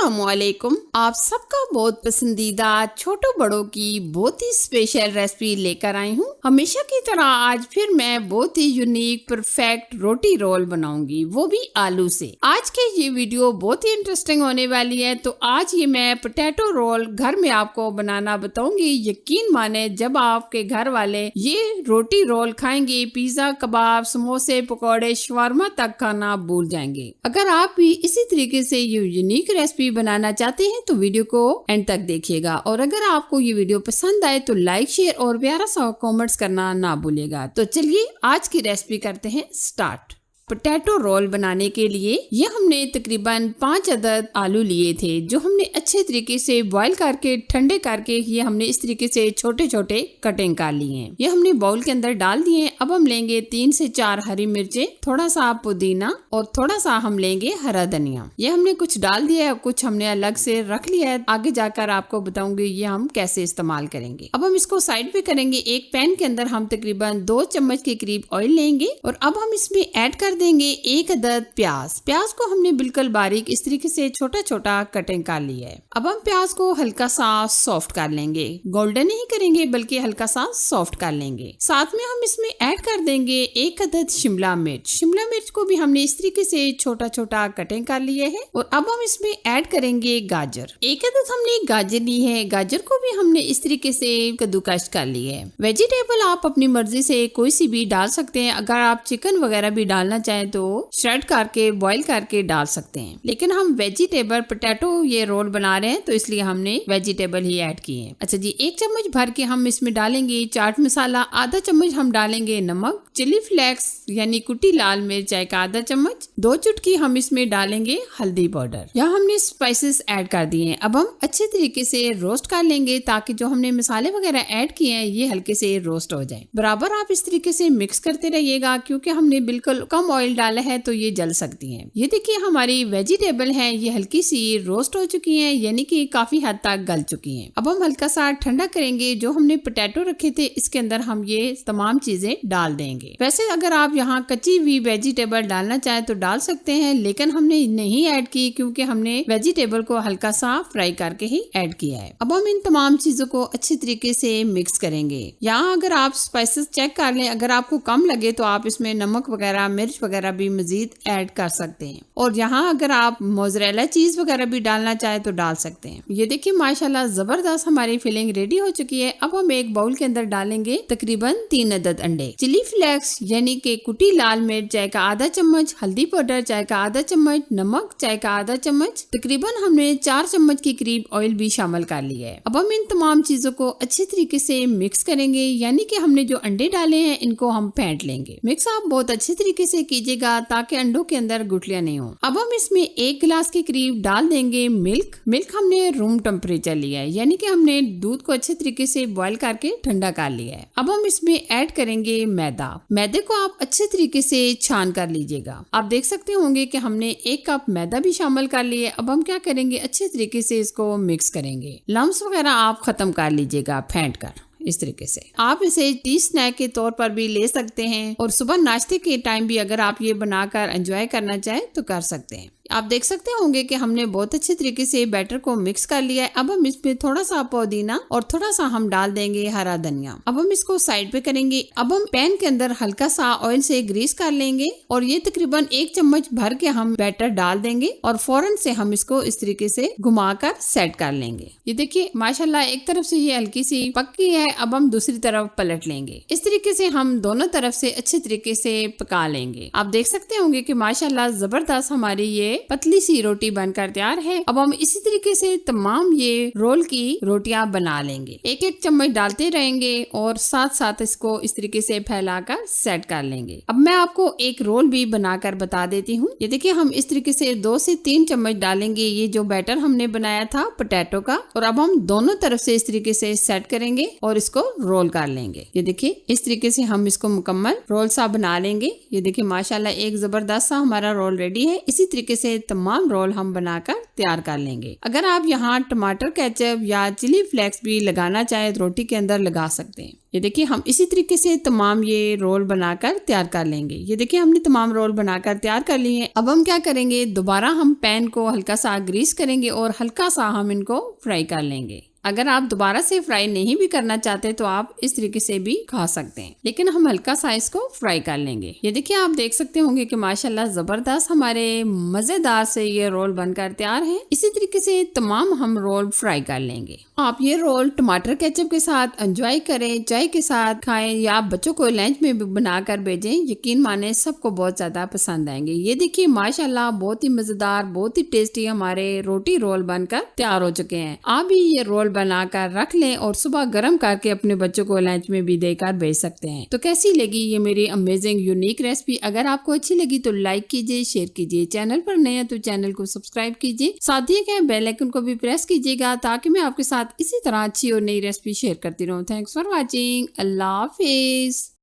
अस्सलामुअलैकुम। आप सबका बहुत पसंदीदा छोटो बड़ों की बहुत ही स्पेशल रेसिपी लेकर आई हूँ। हमेशा की तरह आज फिर मैं बहुत ही यूनिक परफेक्ट रोटी रोल बनाऊंगी, वो भी आलू से। आज के ये वीडियो बहुत ही इंटरेस्टिंग होने वाली है। तो आज ये मैं पोटैटो रोल घर में आपको बनाना बताऊंगी। यकीन माने जब आपके घर वाले ये रोटी रोल खाएंगे, पिज्जा, कबाब, समोसे, पकौड़े, शवारमा तक खाना भूल जाएंगे। अगर आप भी इसी तरीके से ये यूनिक रेसिपी बनाना चाहते हैं तो वीडियो को एंड तक देखिएगा। और अगर आपको ये वीडियो पसंद आए तो लाइक, शेयर और प्यारा सा कमेंट्स करना ना भूलिएगा। तो चलिए आज की रेसिपी करते हैं स्टार्ट। पोटैटो रोल बनाने के लिए ये हमने तकरीबन 5 अदद आलू लिए थे, जो हमने अच्छे तरीके से बॉईल करके ठंडे करके ये हमने इस तरीके से छोटे छोटे कटिंग कर लिए हैं। ये हमने बाउल के अंदर डाल दिए। अब हम लेंगे 3 से 4 हरी मिर्चें, थोड़ा सा पुदीना और थोड़ा सा हम लेंगे हरा धनिया। ये हमने कुछ डाल दिया है, कुछ हमने अलग से रख लिया है। आगे जाकर आपको बताऊंगी ये हम कैसे इस्तेमाल करेंगे। अब हम इसको साइड पे करेंगे। एक पैन के अंदर हम तकरीबन 2 चम्मच के करीब ऑयल लेंगे और अब हम इसमें ऐड कर देंगे 1 अदद प्याज को हमने बिल्कुल बारीक इस तरीके से छोटा छोटा कटिंग कर लिया है। अब हम प्याज को हल्का सा सॉफ्ट कर लेंगे, गोल्डन नहीं करेंगे बल्कि हल्का सा सॉफ्ट कर लेंगे। साथ में हम इसमें ऐड कर देंगे 1 अदद शिमला मिर्च को भी हमने इस तरीके से छोटा छोटा कटिंग कर लिया है। और अब हम इसमें ऐड करेंगे गाजर। 1 अदद हमने गाजर ली है, गाजर को भी हमने इस तरीके से कद्दूकस कर लिया है। वेजिटेबल आप अपनी मर्जी से कोई सी भी डाल सकते हैं। अगर आप चिकन वगैरह भी डालना चाहें तो श्रेड करके बॉईल करके डाल सकते हैं, लेकिन हम वेजिटेबल पोटैटो ये रोल बना रहे हैं तो इसलिए हमने वेजिटेबल ही ऐड किए हैं। अच्छा जी, 1 चम्मच भर के हम इसमें डालेंगे चाट मसाला, आधा चम्मच हम डालेंगे नमक, चिली फ्लेक्स यानी कुटी लाल मिर्च चाय का आधा चम्मच, 2 चुटकी हम इसमें डालेंगे हल्दी पाउडर। यहाँ हमने स्पाइसेस ऐड कर दिए हैं। अब हम अच्छे तरीके से रोस्ट कर लेंगे ताकि जो हमने मसाले वगैरह ऐड किए हैं ये हल्के से रोस्ट हो जाए। बराबर आप इस तरीके से मिक्स करते रहिएगा, क्योंकि हमने बिल्कुल कम ऑयल डाला है तो ये जल सकती हैं। ये देखिए हमारी वेजिटेबल है, ये हल्की सी रोस्ट हो चुकी हैं, यानी कि काफी हद तक गल चुकी हैं। अब हम हल्का सा ठंडा करेंगे। जो हमने पोटैटो रखे थे इसके अंदर हम ये तमाम चीजें डाल देंगे। वैसे अगर आप यहाँ कच्ची हुई वेजिटेबल डालना चाहे तो डाल सकते हैं, लेकिन हमने नहीं ऐड की क्योंकि हमने वेजिटेबल को हल्का सा फ्राई करके ही ऐड किया है। अब हम इन तमाम चीजों को अच्छी तरीके से मिक्स करेंगे। यहाँ अगर आप स्पाइसेस चेक कर लें, अगर आपको कम लगे तो आप इसमें नमक वगैरह, मिर्च वगैरह भी मजीद ऐड कर सकते हैं। और यहाँ अगर आप मोज़रेला चीज वगैरह भी डालना चाहे तो डाल सकते हैं। ये देखिए माशाल्लाह जबरदस्त हमारी फिलिंग रेडी हो चुकी है। अब हम एक बाउल के अंदर डालेंगे तकरीबन 3 अदद अंडे, चिली फ्लेक्स यानी कि कुटी लाल मिर्च चाय का आधा चम्मच, हल्दी पाउडर चाय का आधा चम्मच, नमक चाय का आधा चम्मच, तकरीबन हमने 4 चम्मच के करीब ऑयल भी शामिल कर लिया है। अब हम इन तमाम चीजों को अच्छे तरीके से मिक्स करेंगे, यानी कि हमने जो अंडे डाले हैं इनको हम फेंट लेंगे। मिक्स आप बहुत अच्छे तरीके से कीजिएगा ताकि अंडों के अंदर गुठलियां नहीं हो। अब हम इसमें 1 गिलास के करीब डाल देंगे मिल्क हमने रूम टेम्परेचर लिया है, यानी कि हमने दूध को अच्छे तरीके से बॉईल करके ठंडा कर लिया है। अब हम इसमें ऐड करेंगे मैदे को आप अच्छे तरीके से छान कर लीजिएगा। आप देख सकते होंगे कि हमने 1 कप मैदा भी शामिल कर लिया है। अब हम क्या करेंगे, अच्छे तरीके से इसको मिक्स करेंगे। लम्स वगैरह आप खत्म कर लीजिएगा फेंट कर। इस तरीके से आप इसे टी स्नैक के तौर पर भी ले सकते हैं और सुबह नाश्ते के टाइम भी अगर आप ये बनाकर एंजॉय करना चाहें तो कर सकते हैं। आप देख सकते होंगे कि हमने बहुत अच्छे तरीके से बैटर को मिक्स कर लिया है। अब हम इसमें थोड़ा सा पुदीना और थोड़ा सा हम डाल देंगे हरा धनिया। अब हम इसको साइड पे करेंगे। अब हम पैन के अंदर हल्का सा ऑयल से ग्रीस कर लेंगे और ये तकरीबन 1 चम्मच भर के हम बैटर डाल देंगे और फौरन से हम इसको इस तरीके से घुमाकर सेट कर लेंगे। ये देखिए माशाल्लाह एक तरफ से ये हल्की सी पक्की है। अब हम दूसरी तरफ पलट लेंगे। इस तरीके से हम दोनों तरफ से अच्छे तरीके से पका लेंगे। आप देख सकते होंगे कि माशाल्लाह जबरदस्त हमारी ये पतली सी रोटी बनकर तैयार है। अब हम इसी तरीके से तमाम ये रोल की रोटियां बना लेंगे। 1-1 चम्मच डालते रहेंगे और साथ साथ इसको इस तरीके से फैलाकर सेट कर लेंगे। अब मैं आपको एक रोल भी बनाकर बता देती हूँ। ये देखिए हम इस तरीके से 2 से 3 चम्मच डालेंगे ये जो बैटर हमने बनाया था पोटैटो का, और अब हम दोनों तरफ से इस तरीके से सेट करेंगे और इसको रोल कर लेंगे। ये देखिए इस तरीके से हम इसको मुकम्मल रोल सा बना लेंगे। ये देखिए माशाल्लाह एक जबरदस्त सा हमारा रोल रेडी है। इसी तरीके से तमाम रोल हम बनाकर तैयार कर लेंगे। अगर आप यहाँ टमाटर केचप या चिली फ्लेक्स भी लगाना चाहे तो रोटी के अंदर लगा सकते हैं। ये देखिए हम इसी तरीके से तमाम ये रोल बनाकर तैयार कर लेंगे। ये देखिए हमने तमाम रोल बनाकर तैयार कर लिए हैं। अब हम क्या करेंगे, दोबारा हम पैन को हल्का सा ग्रीस करेंगे और हल्का सा हम इनको फ्राई कर लेंगे। अगर आप दोबारा से फ्राई नहीं भी करना चाहते तो आप इस तरीके से भी खा सकते हैं, लेकिन हम हल्का सा इसको फ्राई कर लेंगे। ये देखिए आप देख सकते होंगे कि माशाल्लाह जबरदस्त हमारे मजेदार से ये रोल बनकर तैयार है। इसी तरीके से तमाम हम रोल फ्राई कर लेंगे। आप ये रोल टमाटर केचप के साथ एंजॉय करें, चाय के साथ खाएं या बच्चों को लंच में भी बनाकर भेजें। यकीन माने सबको बहुत ज्यादा पसंद आएंगे। ये देखिए माशाल्लाह बहुत ही मजेदार, बहुत ही टेस्टी हमारे रोटी रोल बनकर तैयार हो चुके हैं। आप भी ये रोल बनाकर रख लें और सुबह गर्म करके अपने बच्चों को लंच में भी देकर भेज सकते हैं। तो कैसी लगी ये मेरी अमेजिंग यूनिक रेसिपी? अगर आपको अच्छी लगी तो लाइक कीजिए, शेयर कीजिए। चैनल पर नए हैं तो चैनल को सब्सक्राइब कीजिए, साथ ही बेल आइकन को भी प्रेस कीजिएगा ताकि मैं आपके साथ इसी तरह अच्छी और नई रेसिपी शेयर करती रहूं। Thanks for watching. Allah Hafiz.